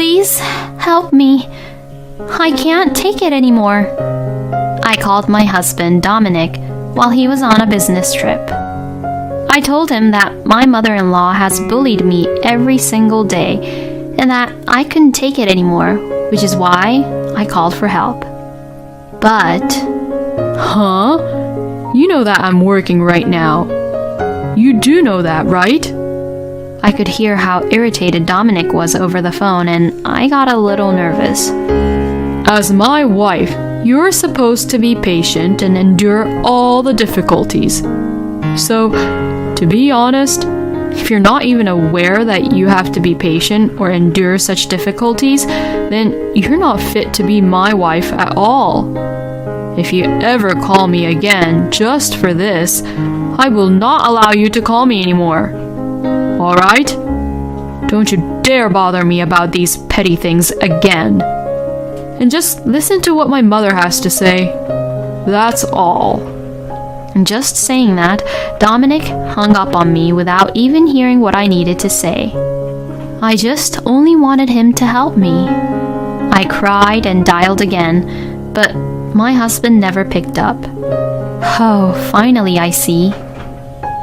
Please, help me. I can't take it anymore. I called my husband, Dominic, while he was on a business trip. I told him that my mother-in-law has bullied me every single day and that I couldn't take it anymore, which is why I called for help. But... Huh? You know that I'm working right now. You do know that, right? I could hear how irritated Dominic was over the phone, and I got a little nervous. As my wife, you're supposed to be patient and endure all the difficulties. So, to be honest, if you're not even aware that you have to be patient or endure such difficulties, then you're not fit to be my wife at all. If you ever call me again just for this, I will not allow you to call me anymore. Alright? Don't you dare bother me about these petty things again. And just listen to what my mother has to say. That's all. And just saying that, Dominic hung up on me without even hearing what I needed to say. I just only wanted him to help me. I cried and dialed again, but my husband never picked up. Oh, finally I see.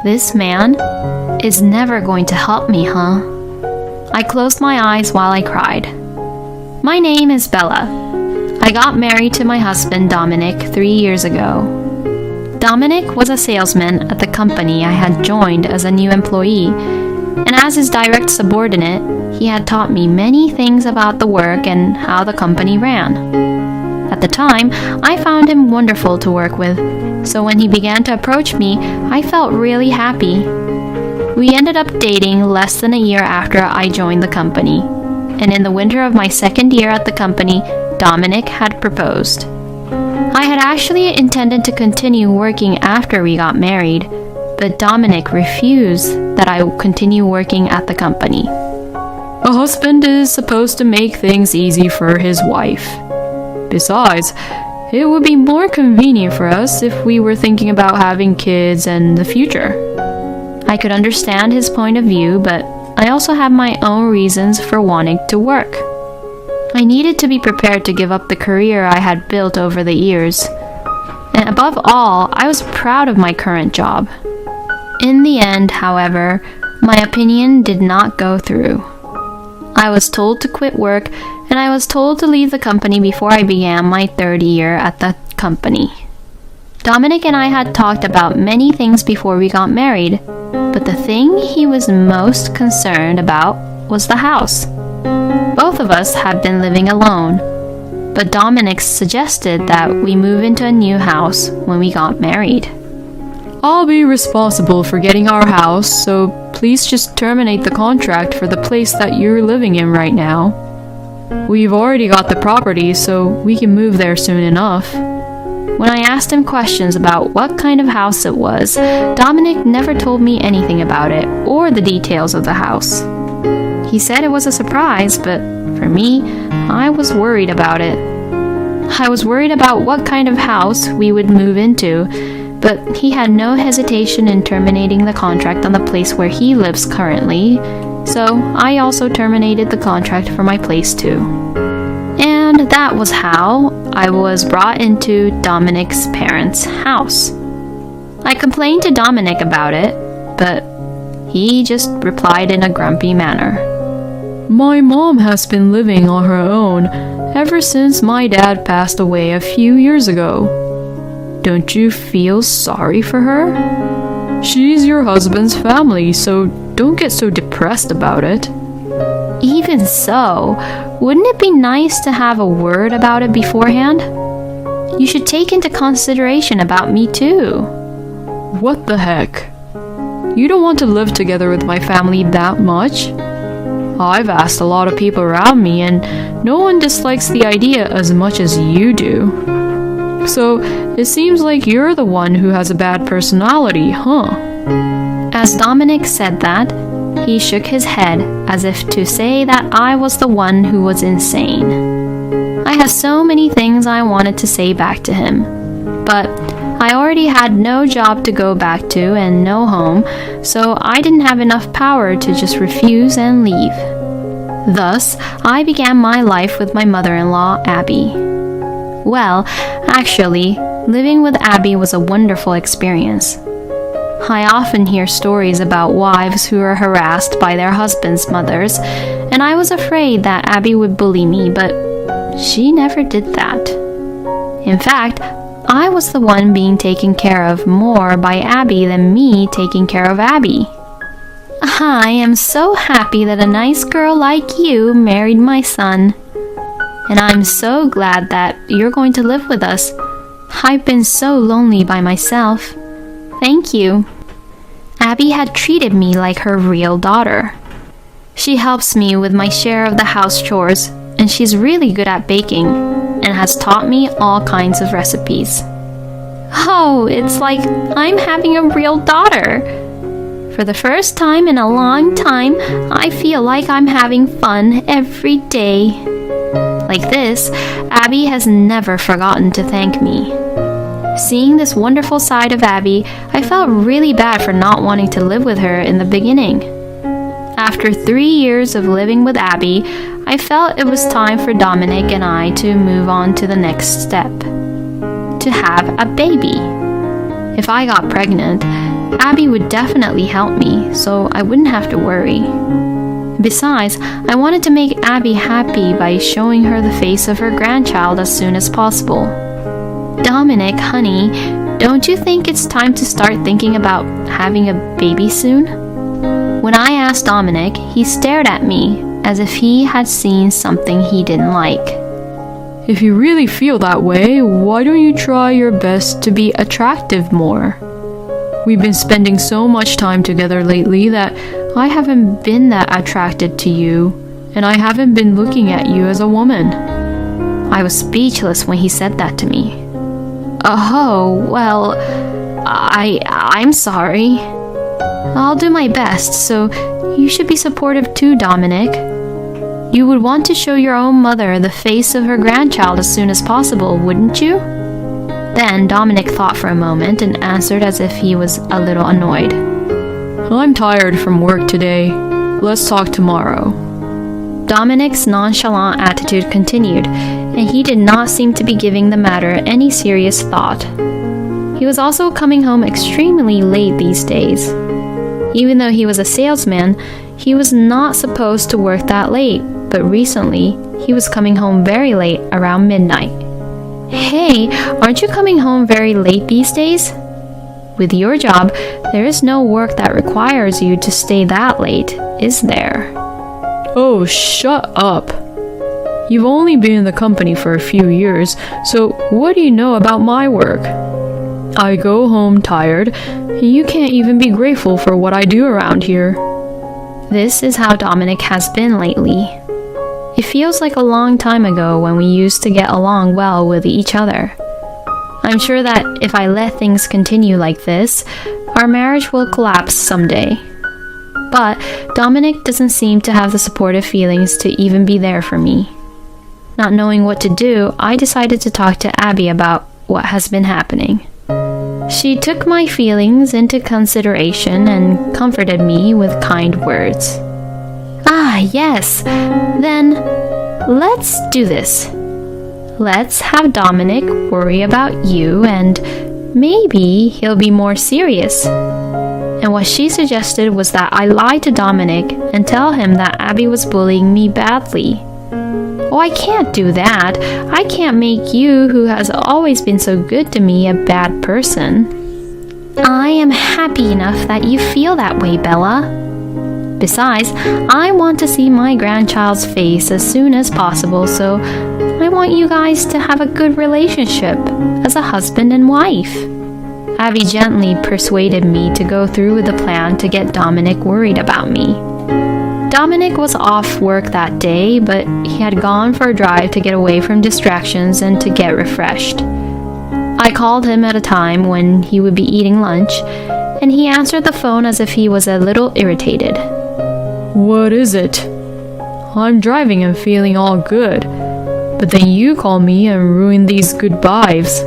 This man is never going to help me, huh? I closed my eyes while I cried. My name is Bella. I got married to my husband Dominic 3 years ago. Dominic was a salesman at the company I had joined as a new employee, and as his direct subordinate, he had taught me many things about the work and how the company ran. At the time, I found him wonderful to work with, so when he began to approach me, I felt really happy. We ended up dating less than a year after I joined the company, and in the winter of my second year at the company, Dominic had proposed. I had actually intended to continue working after we got married, but Dominic refused that I continue working at the company. A husband is supposed to make things easy for his wife. Besides, it would be more convenient for us if we were thinking about having kids and the future. I could understand his point of view, but I also had my own reasons for wanting to work. I needed to be prepared to give up the career I had built over the years. And above all, I was proud of my current job. In the end, however, my opinion did not go through. I was told to quit work, and I was told to leave the company before I began my third year at the company. Dominic and I had talked about many things before we got married, but the thing he was most concerned about was the house. Both of us had been living alone, but Dominic suggested that we move into a new house when we got married. I'll be responsible for getting our house, so please just terminate the contract for the place that you're living in right now. We've already got the property, so we can move there soon enough. When I asked him questions about what kind of house it was, Dominic never told me anything about it or the details of the house. He said it was a surprise, but for me, I was worried about it. I was worried about what kind of house we would move into, but he had no hesitation in terminating the contract on the place where he lives currently, so I also terminated the contract for my place too. And that was how I was brought into Dominic's parents' house. I complained to Dominic about it, but he just replied in a grumpy manner. My mom has been living on her own ever since my dad passed away a few years ago. Don't you feel sorry for her? She's your husband's family, so don't get so depressed about it. Even so, wouldn't it be nice to have a word about it beforehand? You should take into consideration about me too. What the heck? You don't want to live together with my family that much? I've asked a lot of people around me, and no one dislikes the idea as much as you do. So, it seems like you're the one who has a bad personality, huh? As Dominic said that, he shook his head as if to say that I was the one who was insane. I had so many things I wanted to say back to him, but I already had no job to go back to and no home, so I didn't have enough power to just refuse and leave. Thus, I began my life with my mother-in-law, Abby. Well, actually, living with Abby was a wonderful experience. I often hear stories about wives who are harassed by their husbands' mothers, and I was afraid that Abby would bully me, but she never did that. In fact, I was the one being taken care of more by Abby than me taking care of Abby. I am so happy that a nice girl like you married my son. And I'm so glad that you're going to live with us. I've been so lonely by myself. Thank you. Abby had treated me like her real daughter. She helps me with my share of the house chores, and she's really good at baking and has taught me all kinds of recipes. Oh, it's like I'm having a real daughter. For the first time in a long time, I feel like I'm having fun every day. Like this, Abby has never forgotten to thank me. Seeing this wonderful side of Abby, I felt really bad for not wanting to live with her in the beginning. After 3 years of living with Abby, I felt it was time for Dominic and I to move on to the next step. To have a baby. If I got pregnant, Abby would definitely help me, so I wouldn't have to worry. Besides, I wanted to make Abby happy by showing her the face of her grandchild as soon as possible. Dominic, honey, don't you think it's time to start thinking about having a baby soon? When I asked Dominic, he stared at me as if he had seen something he didn't like. If you really feel that way, why don't you try your best to be attractive more? We've been spending so much time together lately that I haven't been that attracted to you, and I haven't been looking at you as a woman. I was speechless when he said that to me. Oh, well, I'm sorry. I'll do my best, so you should be supportive too, Dominic. You would want to show your own mother the face of her grandchild as soon as possible, wouldn't you? Then Dominic thought for a moment and answered as if he was a little annoyed. I'm tired from work today. Let's talk tomorrow. Dominic's nonchalant attitude continued, and he did not seem to be giving the matter any serious thought. He was also coming home extremely late these days. Even though he was a salesman, he was not supposed to work that late, but recently he was coming home very late, around midnight. Hey, aren't you coming home very late these days? With your job, there is no work that requires you to stay that late, is there? Oh, shut up. You've only been in the company for a few years, so what do you know about my work? I go home tired, and you can't even be grateful for what I do around here. This is how Dominic has been lately. It feels like a long time ago when we used to get along well with each other. I'm sure that if I let things continue like this, our marriage will collapse someday. But Dominic doesn't seem to have the supportive feelings to even be there for me. Not knowing what to do, I decided to talk to Abby about what has been happening. She took my feelings into consideration and comforted me with kind words. Ah, yes. Then let's do this. Let's have Dominic worry about you, and maybe he'll be more serious. And what she suggested was that I lie to Dominic and tell him that Abby was bullying me badly. Oh, I can't do that. I can't make you, who has always been so good to me, a bad person. I am happy enough that you feel that way, Bella. Besides, I want to see my grandchild's face as soon as possible, so I want you guys to have a good relationship as a husband and wife. Abby gently persuaded me to go through with the plan to get Dominic worried about me. Dominic was off work that day, but he had gone for a drive to get away from distractions and to get refreshed. I called him at a time when he would be eating lunch, and he answered the phone as if he was a little irritated. What is it? I'm driving and feeling all good, but then you call me and ruin these good vibes.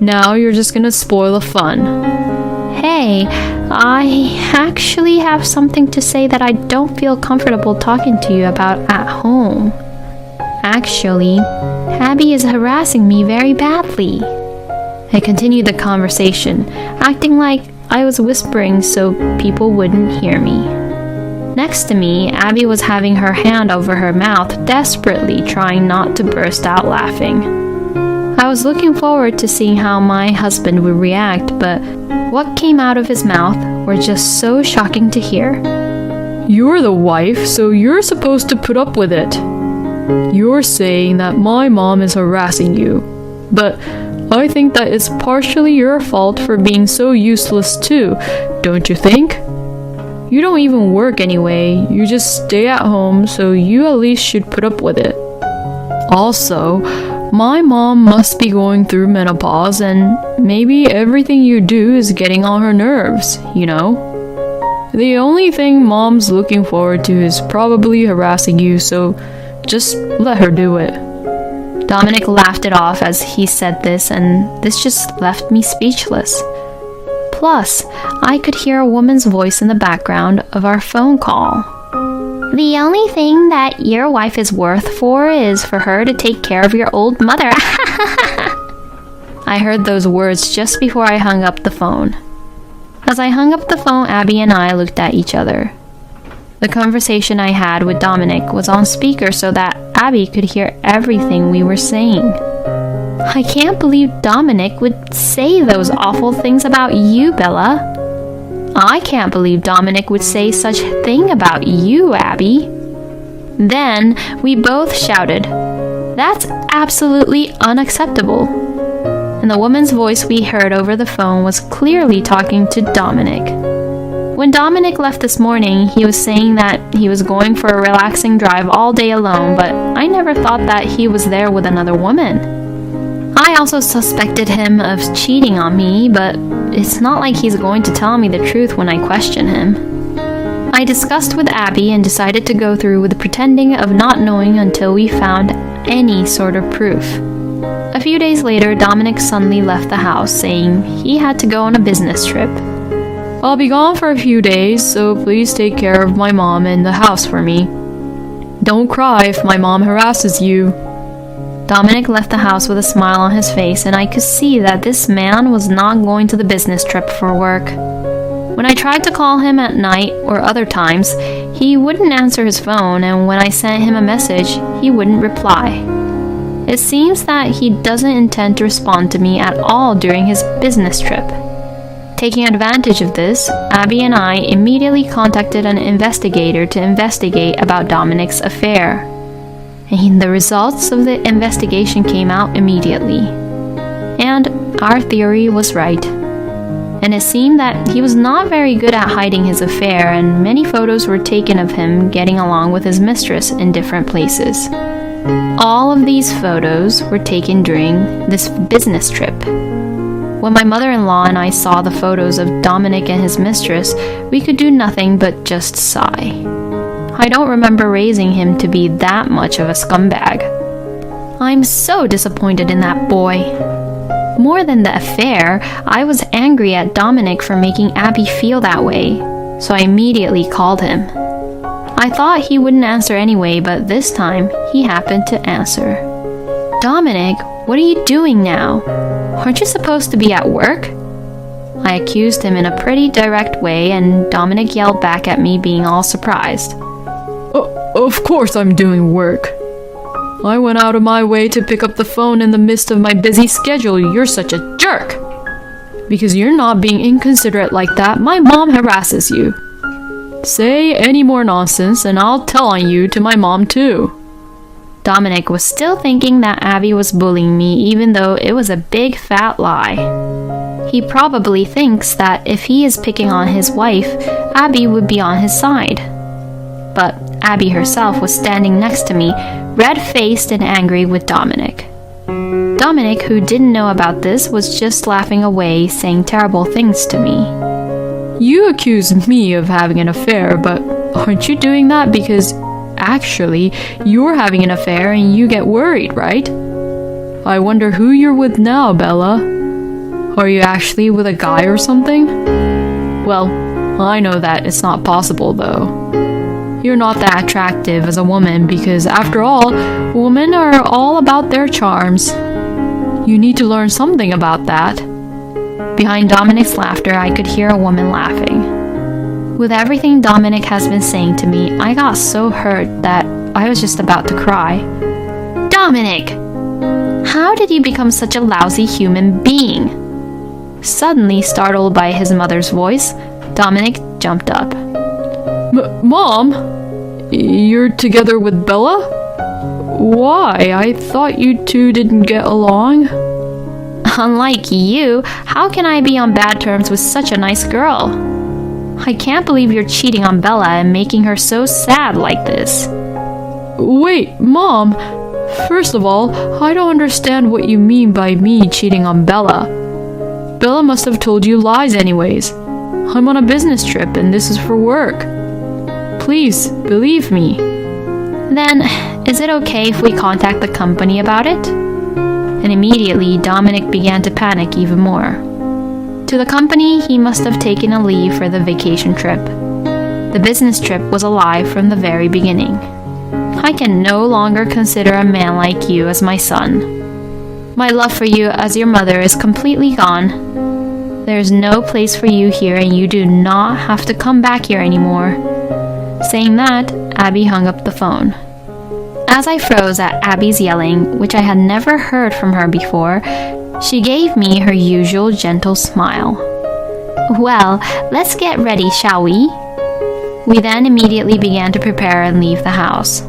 Now you're just gonna spoil the fun. Hey, I actually have something to say that I don't feel comfortable talking to you about at home. Actually, Abby is harassing me very badly. I continued the conversation, acting like I was whispering so people wouldn't hear me. Next to me, Abby was having her hand over her mouth, desperately trying not to burst out laughing. I was looking forward to seeing how my husband would react, but what came out of his mouth were just so shocking to hear. You're the wife, so you're supposed to put up with it. You're saying that my mom is harassing you, but I think that it's partially your fault for being so useless too, don't you think? You don't even work anyway, you just stay at home, so you at least should put up with it. Also, my mom must be going through menopause, and maybe everything you do is getting on her nerves, you know? The only thing mom's looking forward to is probably harassing you, so just let her do it. Dominic laughed it off as he said this, and this just left me speechless. Plus, I could hear a woman's voice in the background of our phone call. The only thing that your wife is worth for is for her to take care of your old mother. I heard those words just before I hung up the phone. As I hung up the phone, Abby and I looked at each other. The conversation I had with Dominic was on speaker so that Abby could hear everything we were saying. I can't believe Dominic would say those awful things about you, Bella. I can't believe Dominic would say such a thing about you, Abby. Then we both shouted, "That's absolutely unacceptable." And the woman's voice we heard over the phone was clearly talking to Dominic. When Dominic left this morning, he was saying that he was going for a relaxing drive all day alone, but I never thought that he was there with another woman. I also suspected him of cheating on me, but it's not like he's going to tell me the truth when I question him. I discussed with Abby and decided to go through with pretending of not knowing until we found any sort of proof. A few days later, Dominic suddenly left the house, saying he had to go on a business trip. I'll be gone for a few days, so please take care of my mom and the house for me. Don't cry if my mom harasses you. Dominic left the house with a smile on his face, and I could see that this man was not going to the business trip for work. When I tried to call him at night or other times, he wouldn't answer his phone, and when I sent him a message, he wouldn't reply. It seems that he doesn't intend to respond to me at all during his business trip. Taking advantage of this, Abby and I immediately contacted an investigator to investigate about Dominic's affair. And the results of the investigation came out immediately. And our theory was right. And it seemed that he was not very good at hiding his affair, and many photos were taken of him getting along with his mistress in different places. All of these photos were taken during this business trip. When my mother-in-law and I saw the photos of Dominic and his mistress, we could do nothing but just sigh. I don't remember raising him to be that much of a scumbag. I'm so disappointed in that boy. More than the affair, I was angry at Dominic for making Abby feel that way, so I immediately called him. I thought he wouldn't answer anyway, but this time he happened to answer. Dominic, what are you doing now? Aren't you supposed to be at work? I accused him in a pretty direct way, and Dominic yelled back at me, being all surprised. Of course I'm doing work. I went out of my way to pick up the phone in the midst of my busy schedule. You're such a jerk. Because you're not being inconsiderate like that, my mom harasses you. Say any more nonsense and I'll tell on you to my mom too. Dominic was still thinking that Abby was bullying me, even though it was a big fat lie. He probably thinks that if he is picking on his wife, Abby would be on his side. But Abby herself was standing next to me, red-faced and angry with Dominic. Dominic, who didn't know about this, was just laughing away, saying terrible things to me. You accuse me of having an affair, but aren't you doing that because actually you're having an affair and you get worried, right? I wonder who you're with now, Bella. Are you actually with a guy or something? Well, I know that it's not possible though. You're not that attractive as a woman because, after all, women are all about their charms. You need to learn something about that. Behind Dominic's laughter, I could hear a woman laughing. With everything Dominic has been saying to me, I got so hurt that I was just about to cry. Dominic! How did you become such a lousy human being? Suddenly, startled by his mother's voice, Dominic jumped up. Mom? You're together with Bella? Why? I thought you two didn't get along. Unlike you, how can I be on bad terms with such a nice girl? I can't believe you're cheating on Bella and making her so sad like this. Wait, Mom! First of all, I don't understand what you mean by me cheating on Bella. Bella must have told you lies anyways. I'm on a business trip and this is for work. Please, believe me. Then, is it okay if we contact the company about it? And immediately, Dominic began to panic even more. To the company, he must have taken a leave for the vacation trip. The business trip was a lie from the very beginning. I can no longer consider a man like you as my son. My love for you as your mother is completely gone. There is no place for you here and you do not have to come back here anymore. Saying that, Abby hung up the phone. As I froze at Abby's yelling, which I had never heard from her before, she gave me her usual gentle smile. Well, let's get ready, shall we? We then immediately began to prepare and leave the house.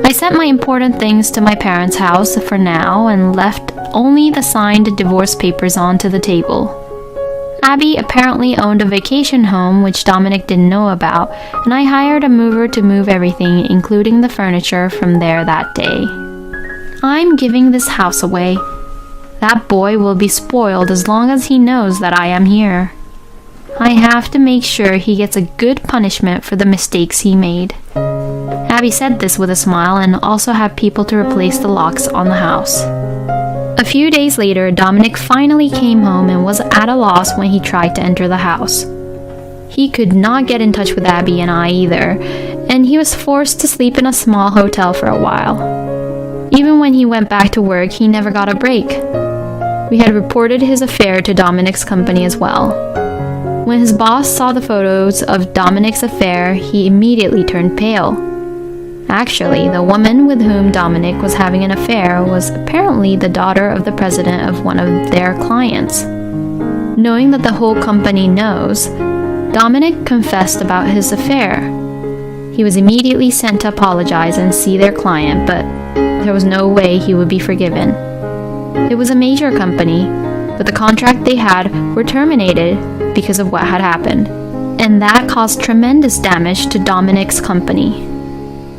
I sent my important things to my parents' house for now and left only the signed divorce papers onto the table. Abby apparently owned a vacation home which Dominic didn't know about, and I hired a mover to move everything, including the furniture, from there that day. I'm giving this house away. That boy will be spoiled as long as he knows that I am here. I have to make sure he gets a good punishment for the mistakes he made. Abby said this with a smile and also had people to replace the locks on the house. A few days later, Dominic finally came home and was at a loss when he tried to enter the house. He could not get in touch with Abby and I either, and he was forced to sleep in a small hotel for a while. Even when he went back to work, he never got a break. We had reported his affair to Dominic's company as well. When his boss saw the photos of Dominic's affair, he immediately turned pale. Actually, the woman with whom Dominic was having an affair was apparently the daughter of the president of one of their clients. Knowing that the whole company knows, Dominic confessed about his affair. He was immediately sent to apologize and see their client, but there was no way he would be forgiven. It was a major company, but the contract they had were terminated because of what had happened, and that caused tremendous damage to Dominic's company.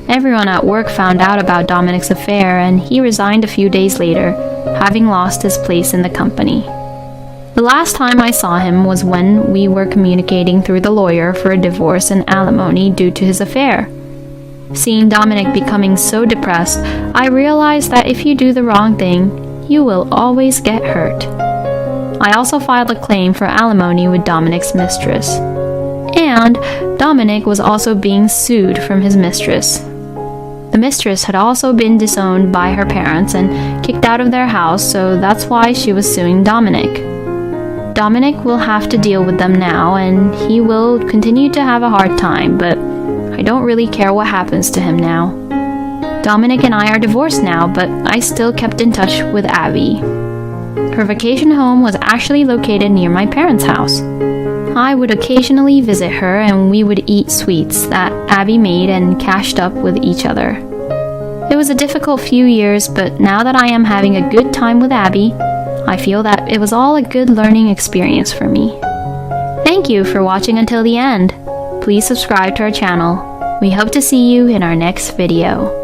Everyone at work found out about Dominic's affair, and he resigned a few days later, having lost his place in the company. The last time I saw him was when we were communicating through the lawyer for a divorce and alimony due to his affair. Seeing Dominic becoming so depressed, I realized that if you do the wrong thing, you will always get hurt. I also filed a claim for alimony with Dominic's mistress. And Dominic was also being sued from his mistress. The mistress had also been disowned by her parents and kicked out of their house, so that's why she was suing Dominic. Dominic will have to deal with them now, and he will continue to have a hard time, but I don't really care what happens to him now. Dominic and I are divorced now, but I still kept in touch with Abby. Her vacation home was actually located near my parents' house. I would occasionally visit her and we would eat sweets that Abby made and cashed up with each other. It was a difficult few years, but now that I am having a good time with Abby, I feel that it was all a good learning experience for me. Thank you for watching until the end. Please subscribe to our channel. We hope to see you in our next video.